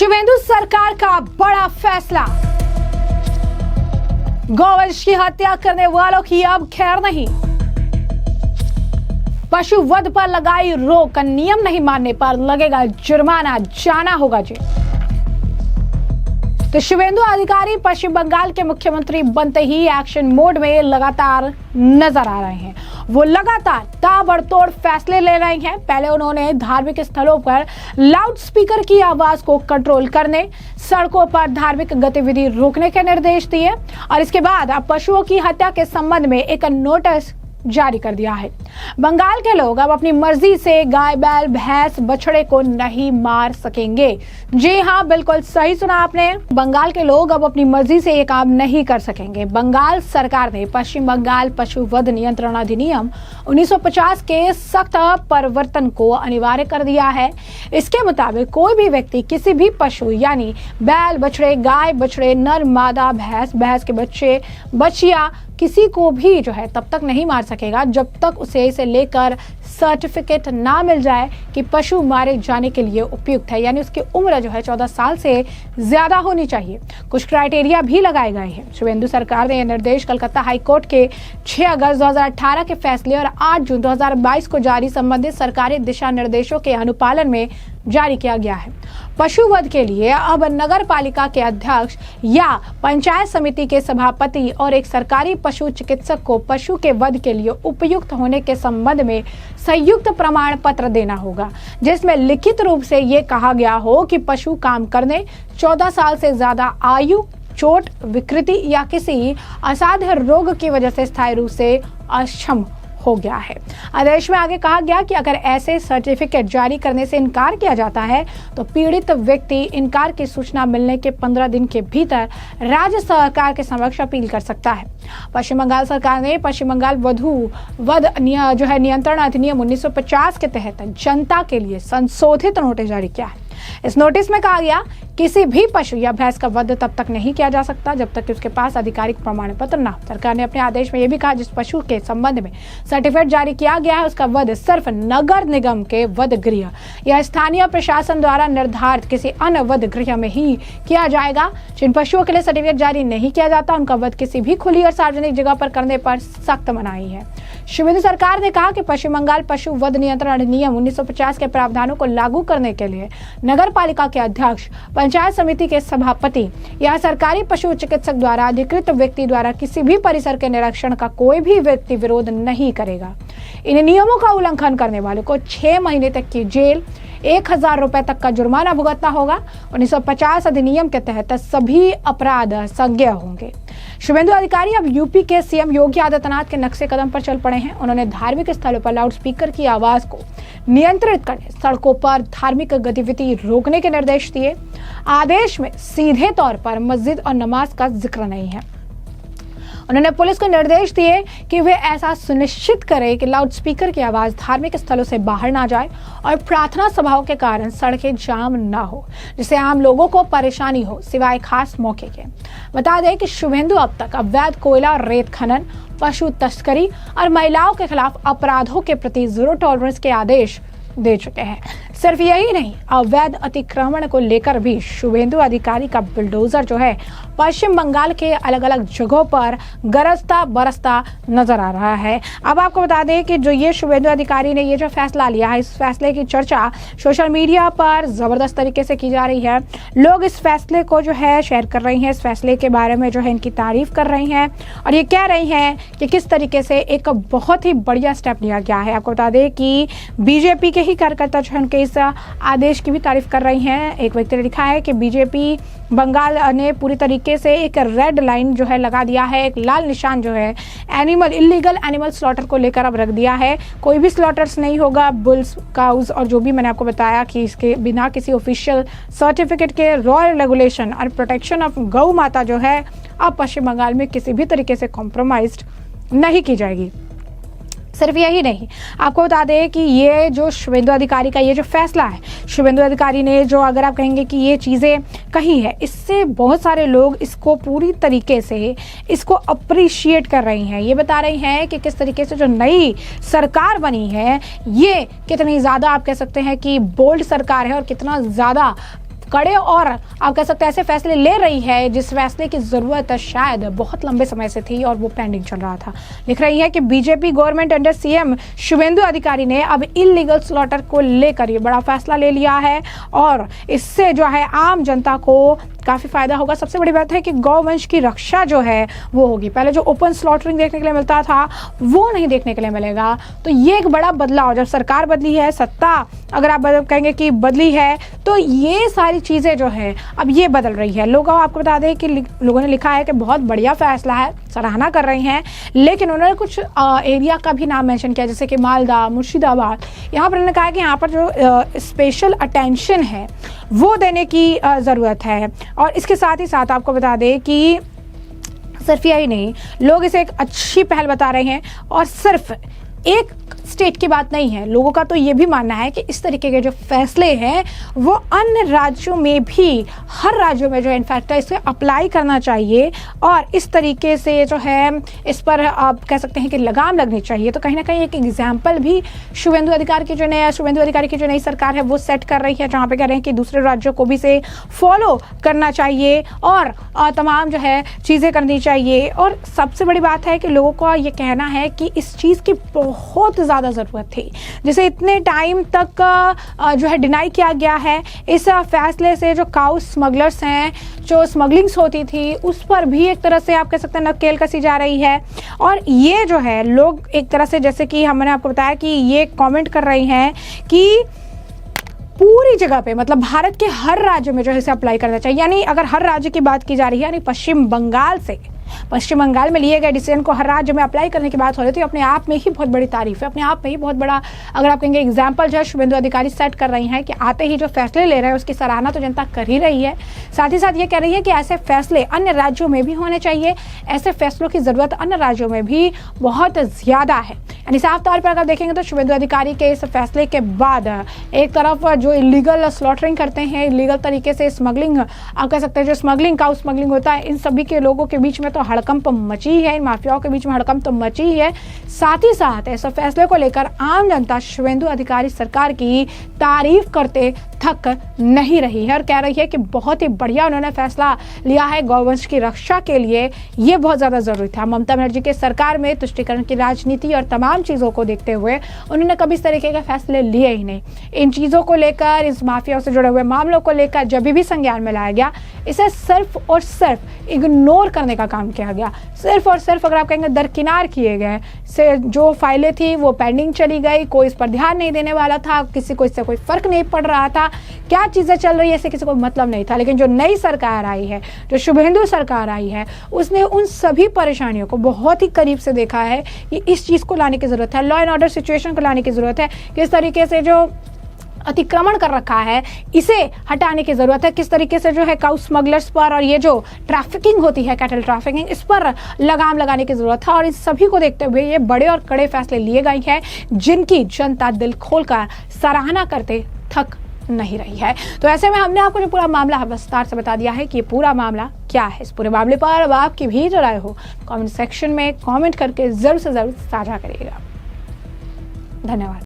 शिवेंदु सरकार का बड़ा फैसला। गौवंश की हत्या करने वालों की अब खैर नहीं। पशु वध पर लगाई रोक, नियम नहीं मानने पर लगेगा जुर्माना, जाना होगा जेल। तो शिवेंदु अधिकारी पश्चिम बंगाल के मुख्यमंत्री बनते ही एक्शन मोड में लगातार नजर आ रहे हैं। वो लगातार ताबड़तोड़ फैसले ले रहे हैं। पहले उन्होंने धार्मिक स्थलों पर लाउड स्पीकर की आवाज को कंट्रोल करने, सड़कों पर धार्मिक गतिविधि रोकने के निर्देश दिए और इसके बाद अब पशुओं की हत्या के संबंध में एक नोटिस जारी कर दिया है। बंगाल के लोग अब अपनी मर्जी से गाय, बैल, भैंस, बछड़े को नहीं मार सकेंगे। जी हाँ, बिल्कुल सही सुना आपने। बंगाल के लोग अब अपनी मर्जी से ये काम नहीं कर सकेंगे। बंगाल सरकार ने पश्चिम बंगाल पशु वध नियंत्रण अधिनियम 1950 के सख्त परिवर्तन को अनिवार्य कर दिया है। इसके मुताबिक कोई भी व्यक्ति किसी भी पशु यानी बैल, बछड़े, गाय, बछड़े, नर, मादा, भैंस, भैंस के बच्चे, बछिया किसी को भी जो है तब तक नहीं मार सकेगा जब तक उसे इसे लेकर सर्टिफिकेट ना मिल जाए कि पशु मारे जाने के लिए उपयुक्त है, यानी उसकी उम्र जो है 14 साल से ज्यादा होनी चाहिए। कुछ क्राइटेरिया भी लगाए गए हैं। शिवेंदु सरकार ने यह निर्देश कलकत्ता हाईकोर्ट के 6 अगस्त 2018 के फैसले और 8 जून 2022 को जारी संबंधित सरकारी दिशा निर्देशों के अनुपालन में जारी किया गया है। पशु वध के लिए अब नगर पालिका के अध्यक्ष या पंचायत समिति के सभापति और एक सरकारी पशु चिकित्सक को पशु के वध के लिए उपयुक्त होने के संबंध में संयुक्त प्रमाण पत्र देना होगा, जिसमें लिखित रूप से ये कहा गया हो कि पशु काम करने, 14 साल से ज्यादा आयु, चोट, विकृति या किसी असाध्य रोग की वजह से स्थायी रूप से अक्षम हो गया है। आदेश में आगे कहा गया कि अगर ऐसे सर्टिफिकेट जारी करने से इनकार किया जाता है तो पीड़ित व्यक्ति इनकार की सूचना मिलने के 15 दिन के भीतर राज्य सरकार के समक्ष अपील कर सकता है। पश्चिम बंगाल सरकार ने पश्चिम बंगाल वध नियंत्रण अधिनियम 1950 के तहत जनता के लिए संशोधित नोटिस जारी किया है। इस नोटिस में कहा गया किसी भी पशु या भैंस का वध तब तक नहीं किया जा सकता जब तक कि उसके पास आधिकारिक प्रमाण पत्र न हो। सरकार ने अपने आदेश में यह भी कहा जिस पशु के संबंध में सर्टिफिकेट जारी किया गया है उसका वध सिर्फ नगर निगम के वध गृह या स्थानीय प्रशासन द्वारा निर्धारित किसी अन्य वध गृह में ही किया जाएगा। जिन पशुओं के लिए सर्टिफिकेट जारी नहीं किया जाता उनका वध किसी भी खुली और सार्वजनिक जगह पर करने पर सख्त मनाही है। शिवेंदु सरकार ने कहा कि पश्चिम बंगाल पशु वध नियंत्रण अधिनियम 1950 के प्रावधानों को लागू करने के लिए नगर पालिका के अध्यक्ष, पंचायत समिति के सभापति या सरकारी पशु चिकित्सक द्वारा अधिकृत व्यक्ति द्वारा किसी भी परिसर के निरीक्षण का कोई भी व्यक्ति विरोध नहीं करेगा। इन नियमों का उल्लंघन करने वालों को 6 महीने तक की जेल, 1000 रुपए तक का जुर्माना भुगतना होगा। 1950 अधिनियम के तहत सभी अपराध संज्ञेय होंगे। शिवेंदु अधिकारी अब यूपी के सीएम योगी आदित्यनाथ के नक्शे कदम पर चल पड़े हैं। उन्होंने धार्मिक स्थलों पर लाउड स्पीकर की आवाज को नियंत्रित करने, सड़कों पर धार्मिक गतिविधि रोकने के निर्देश दिए। आदेश में सीधे तौर पर मस्जिद और नमाज का जिक्र नहीं है। उन्होंने पुलिस को निर्देश दिए कि वे ऐसा सुनिश्चित करें कि लाउड स्पीकर की आवाज धार्मिक स्थलों से बाहर ना जाए और प्रार्थना सभाओं के कारण सड़कें जाम ना हो, जिससे आम लोगों को परेशानी हो सिवाय खास मौके के। बता दें कि शिवेंदु अब तक अवैध कोयला, रेत खनन, पशु तस्करी और महिलाओं के खिलाफ अपराधों के प्रति जीरो टॉलरेंस के आदेश दे चुके हैं। सिर्फ यही नहीं, अवैध अतिक्रमण को लेकर भी शिवेंदु अधिकारी का बुलडोजर जो है पश्चिम बंगाल के अलग अलग जगहों पर गरजता बरसता नजर आ रहा है। अब आपको बता दें कि जो ये शिवेंदु अधिकारी ने ये जो फैसला लिया है, इस फैसले की चर्चा सोशल मीडिया पर जबरदस्त तरीके से की जा रही है। लोग इस फैसले को जो है शेयर कर रहे हैं, इस फैसले के बारे में जो है इनकी तारीफ कर रहे हैं और ये कह रही हैं कि किस तरीके से एक बहुत ही बढ़िया स्टेप लिया गया है। आपको बता दें कि बीजेपी के ही कार्यकर्ता जो है उनके इस आदेश की भी तारीफ कर रही हैं। एक व्यक्ति ने लिखा है कि बीजेपी बंगाल ने पूरी तरीके से एक रेड लाइन जो है लगा दिया है, एक लाल निशान जो है इलीगल एनिमल स्लॉटर को लेकर अब रख दिया है। कोई भी स्लॉटर्स नहीं होगा, बुल्स, काउज और जो भी मैंने आपको बताया कि इसके बिना किसी ऑफिशियल सर्टिफिकेट के रॉयल रेगुलेशन और प्रोटेक्शन ऑफ गौ माता जो है अब पश्चिम बंगाल में किसी भी तरीके से कॉम्प्रोमाइज नहीं की जाएगी। सिर्फ यही नहीं, आपको बता दें कि ये जो शिवेंदु अधिकारी का ये जो फैसला है, शिवेंदु अधिकारी ने जो अगर आप कहेंगे कि ये चीज़ें कही है, इससे बहुत सारे लोग इसको पूरी तरीके से इसको अप्रिशिएट कर रही हैं। ये बता रही हैं कि किस तरीके से जो नई सरकार बनी है ये कितनी ज़्यादा आप कह सकते हैं कि बोल्ड सरकार है और कितना ज़्यादा कड़े और आप कह सकते हैं ऐसे फैसले ले रही है जिस फैसले की जरूरत शायद बहुत लंबे समय से थी और वो पेंडिंग चल रहा था। लिख रही है कि BJP government under CM Shubhendu Adhikari ने अब इलीगल स्लॉटर को लेकर ये बड़ा फैसला ले लिया है और इससे जो है आम जनता को काफ़ी फायदा होगा। सबसे बड़ी बात है कि गौवंश की रक्षा जो है वो होगी। पहले जो ओपन स्लॉटरिंग देखने के लिए मिलता था वो नहीं देखने के लिए मिलेगा। तो ये एक बड़ा बदलाव, जब सरकार बदली है, सत्ता अगर आप कहेंगे कि बदली है, तो ये सारी चीज़ें जो है अब ये बदल रही है। लोगों आपको बता दें कि लोगों ने लिखा है कि बहुत बढ़िया फैसला है, सराहना कर रहे हैं, लेकिन उन्होंने कुछ एरिया का भी नाम मेंशन किया, जैसे कि मालदा, मुर्शिदाबाद। यहाँ पर उन्होंने कहा कि यहाँ पर जो स्पेशल अटेंशन है वो देने की ज़रूरत है। और इसके साथ ही साथ आपको बता दें कि सिर्फ यही नहीं, लोग इसे एक अच्छी पहल बता रहे हैं और सिर्फ एक स्टेट की बात नहीं है। लोगों का तो ये भी मानना है कि इस तरीके के जो फैसले हैं वो अन्य राज्यों में भी, हर राज्यों में जो इनफैक्ट इसे अप्लाई करना चाहिए और इस तरीके से जो है इस पर आप कह सकते हैं कि लगाम लगनी चाहिए। तो कहीं ना कहीं एक एग्जाम्पल भी शुभेंदु अधिकारी की जो नई सरकार है वो सेट कर रही है, जहाँ पे कह रहे हैं कि दूसरे राज्यों को भी इसे फॉलो करना चाहिए और तमाम जो है चीज़ें करनी चाहिए। और सबसे बड़ी बात है कि लोगों का ये कहना है कि इस चीज़ की बहुत ज़्यादा ज़रूरत थी, जिसे इतने टाइम तक जो है डिनाई किया गया है। इस फैसले से जो काउ स्मगलर्स हैं, जो स्मगलिंग्स होती थी, उस पर भी एक तरह से आप कह सकते हैं नकेल कसी जा रही है। और ये जो है लोग एक तरह से, जैसे कि हमने आपको बताया कि ये कमेंट कर रही हैं कि पूरी जगह पे, मतलब भारत के हर राज्य में जो है इसे अप्लाई करना चाहिए। यानी अगर हर राज्य की बात की जा रही है, यानी पश्चिम बंगाल में लिए गए डिसीजन को हर राज्य में अप्लाई करने की बात हो रही है, तो अपने आप में ही बहुत बड़ी तारीफ है, अपने आप में ही बहुत बड़ा, अगर आप कहेंगे एग्जाम्पल जो है शुभेंदु अधिकारी सेट कर रही हैं कि आते ही जो फैसले ले रहे हैं उसकी सराहना तो जनता कर ही रही है। साथ ही साथ ये कह रही है कि ऐसे फैसले अन्य राज्यों में भी होने चाहिए, ऐसे फैसलों की ज़रूरत अन्य राज्यों में भी बहुत ज़्यादा है। यानी साफ तौर पर अगर देखेंगे तो शुभेंदु अधिकारी के इस फैसले के बाद एक तरफ जो इलीगल स्लॉटरिंग करते हैं, इलीगल तरीके से स्मगलिंग, आप कह सकते हैं जो स्मगलिंग काउ स्मगलिंग होता है, इन सभी के लोगों के बीच में तो हड़कंप मची है, इन माफियाओं के बीच में हड़कंप तो मची है। साथ ही साथ ऐसे फैसले को लेकर आम जनता शुभेंदु अधिकारी सरकार की तारीफ करते थक नहीं रही है और कह रही है कि बहुत ही बढ़िया उन्होंने फैसला लिया है गौवंश की रक्षा के लिए, ये बहुत ज़्यादा ज़रूरी था। ममता बनर्जी के सरकार में तुष्टीकरण की राजनीति और तमाम चीज़ों को देखते हुए उन्होंने कभी इस तरीके के फैसले लिए ही नहीं। इन चीज़ों को लेकर, इस माफियाओं से जुड़े हुए मामलों को लेकर जब भी संज्ञान में लाया गया, इसे सिर्फ और सिर्फ इग्नोर करने का काम किया गया। सिर्फ और सिर्फ अगर आप कहेंगे दरकिनार किए गए, से जो फाइलें थी वो पेंडिंग चली गई, कोई इस पर ध्यान नहीं देने वाला था, किसी को इससे कोई फर्क नहीं पड़ रहा था, क्या चीज़ें चल रही है इससे किसी को मतलब नहीं था। लेकिन जो नई सरकार आई है, जो शुभेंदु सरकार आई है, उसने उन सभी परेशानियों को बहुत ही करीब से देखा है कि इस चीज़ को लाने की ज़रूरत है, लॉ एंड ऑर्डर सिचुएशन को लाने की ज़रूरत है, किस तरीके से जो अतिक्रमण कर रखा है इसे हटाने की ज़रूरत है, किस तरीके से जो है काउ स्मगलर्स पर और ये जो ट्रैफिकिंग होती है, कैटल ट्रैफिकिंग, इस पर लगाम लगाने की ज़रूरत है। और इस सभी को देखते हुए ये बड़े और कड़े फैसले लिए गए हैं जिनकी जनता दिल खोलकर सराहना करते थक नहीं रही है। तो ऐसे में हमने आपको जो पूरा मामला विस्तार से बता दिया है कि ये पूरा मामला क्या है। इस पूरे मामले पर अब आपकी भी जो राय हो कमेंट सेक्शन में कमेंट करके ज़रूर से ज़रूर साझा करिएगा। धन्यवाद।